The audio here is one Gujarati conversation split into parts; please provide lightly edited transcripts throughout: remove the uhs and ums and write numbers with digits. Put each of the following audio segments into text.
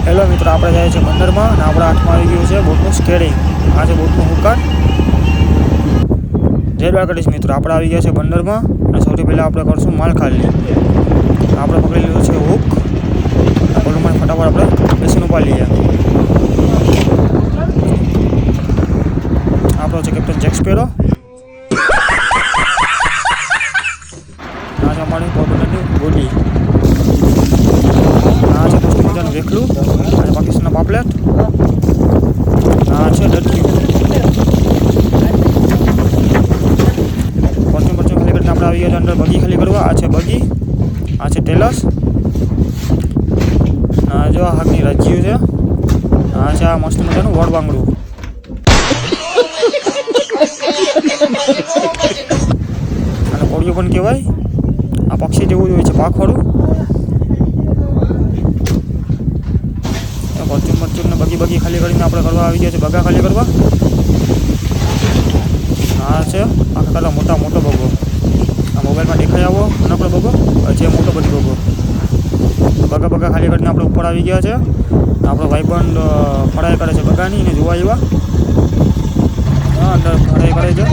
હેલો મિત્રો, આપણે જાય છે બંદરમાં અને આપણા હાથમાં આવી ગયું છે બોટનું સ્ટેરિંગ. આ છે બોટનું હુકાન. જય દ્વારકાધીશ મિત્રો, આપણે આવી ગયા છે બંદરમાં અને સૌથી પહેલાં આપણે કરશું માલ ખાલી. આપણે પકડી લીધું છે હુક. બોટમાં ફટાફટ આપણે બેસીને ઉપાડી લઈએ. આપણો છે કેપ્ટન જેક સ્પેરો. આ છે અમારી પોર્ટુગલની બોડી. આ છે મસ્ત મજાનું વેખલું અને પાકિસ્તાનના પાપલેટ. આ છે ડટક્યુ. પરચું ખાલી કરીને આપણે આવી ગયા અંદર બગી ખાલી કરવા. આ છે બગી. આ છે ટેલસ. આ જો હાકની રાજ્યું છે. આ છે આ મસ્ત મજાનું વડ બાંગડું. અને કોળિયું પણ કહેવાય. આ પક્ષી જેવું જ હોય છે, પાખવાળું. પરચું ને બગી ખાલી કરીને આપણે કરવા આવી ગયા છે બગા ખાલી કરવા. આ છે આખા કરતાં મોટો બગો. આ મોબાઈલમાં દેખાઈ આવો નાનકડો બગો, છે મોટો બધી બગો. બગા ખાલી કરીને આપણે ઉપર આવી ગયા છે. આપણો ભાઈબંધ ફળાઈ કરે છે બગાની ને જોવા એવા. હા, અંદર ફળાઈ કરે છે.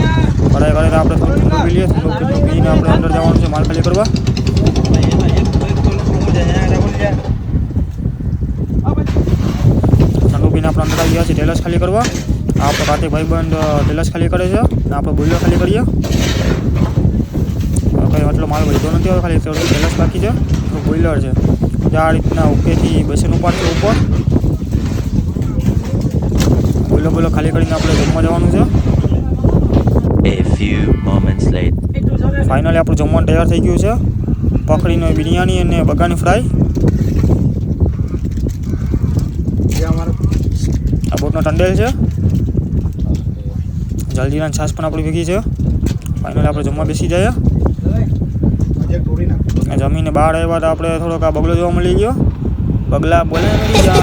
ફળાઈ કરે તો આપણે થોડું ઠંડુ પી લઈએ. ઠંડુ પીને આપણે અંદર જવાનું છે માલ ખાલી કરવા. ઠંડુ પીને આપણે અંદર આવી ગયા છે ટેલસ ખાલી કરવા. આપણો કાર્તિક ભાઈબંધ ટેલસ ખાલી કરે છે અને આપણે બોઈલર ખાલી કરીએ. કંઈ આટલો માલ વધતો નથી, હવે ખાલી ટેલસ બાકી છે. બોઈલર છે આ રીતના ઉપેથી બેસીને ઉપાડશે ઉપર. બોઈલર ખાલી કરીને આપણે જમવા જવાનું છે. ફાઇનલી આપણું જમવાનું તૈયાર થઈ ગયું છે. પકડીને બિરયાની અને બગાની ફ્રાય. આ બોટનો ટંડેલ છે. જલ્દીના છાશ પણ આપણી ભેગી છે. ફાઇનલી આપણે જમવા બેસી જાય. જમીને બહાર આવ્યા તો આપણે થોડોક આ બગલો જોવા મળી ગયો. બગલા બોલે મળી જાય.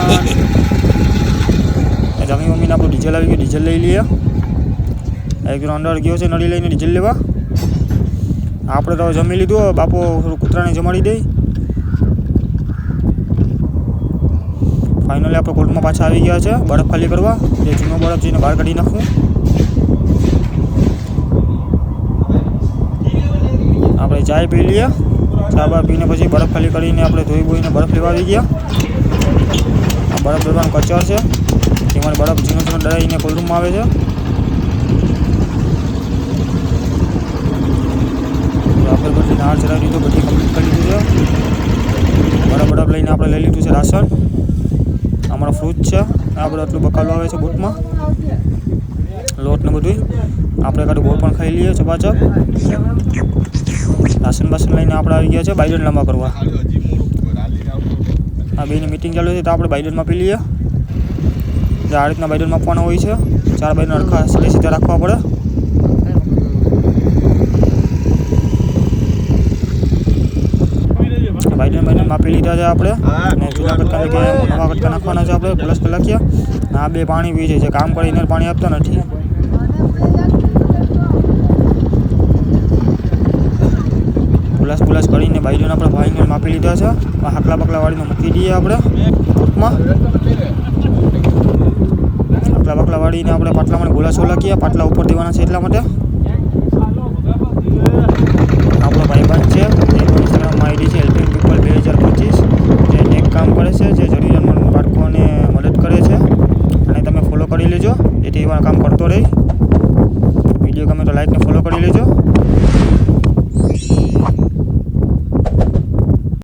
જમી મમ્મીને આપણું ડીઝલ આવી ગયું, ડીઝલ લઈ લઈએ. એક જણ અંદર ગયો છે નળી લઈને ડીઝલ લેવા. આપણે તો જમી લીધું. બાપો થોડું કૂતરાને જમાડી દઈ. ફાઇનલી આપણે કોર્ટમાં પાછા આવી ગયા છે બરફ ખાલી કરવા. જે જૂનો બરફ જઈને બહાર કાઢી નાખવું. આપણે ચાય પી લઈએ. ચા બા પીને પછી બરફ ખાલી કરીને આપણે ધોઈ બોઈને બરફ લેવા આવી ગયા. આ બરફ દરવાનું કચર છે. એમાં બરફ ઝીણો ડરાઈને કોલ્ડરૂમમાં આવે છે. આપણે બધી નાળ ચડાવી દીધું, બધી કમ્પ્લીટ કરી લીધું છે. બરફ લઈને આપણે લઈ લીધું છે રાશન. અમારો ફ્રૂટ છે. આપણે આટલું બકાલું આવે છે બોટમાં, લોટ ને બધું. આપણે કાઢું બોટ પણ ખાઈ લઈએ ચપાચપ. રાશન બાસન લઈને આપણે આવી ગયા છે બાઇડન લાંબા કરવા. આ બેની મિટિંગ ચાલુ છે તો આપણે બાઇડનમાં પી લઈએ. આ રીતના બાઇડન માપવાના હોય છે. 4 બાઇડન અડખા સીધા રાખવા પડે. બાઇડન માપી લીધા છે આપણે. અને જૂના કટકા કે નવા કટકા નાખવાના છે આપણે. પ્લસ કલાકિયા આ 2 પાણી પી છે. જે કામ કરીને પાણી આપતા નથી. પ્લસ કરીને બાઇડન આપણે ભાઈને માપી લીધા છે. હાકલા બકલા વાળીને મૂકી દઈએ આપણે બોટમાં. હાકલા બકલા વાળીને આપણે પાટલામાં ગોલા સોલાકીએ. પાટલા ઉપર દેવાના છે એટલા માટે. આપણો ભાઈબંધ છે. ઇન્સ્ટાગ્રામમાં આઈડી છે હેલ્પિંગ પીપલ 2025. જે નેક કામ કરે છે, જે જરૂરિયાતમંદ બાળકોને મદદ કરે છે. અને તમે ફોલો કરી લેજો જેથી એવા કામ કરતો રહે. વિડીયો ગમે તો લાઈક ને ફોલો કરી લેજો.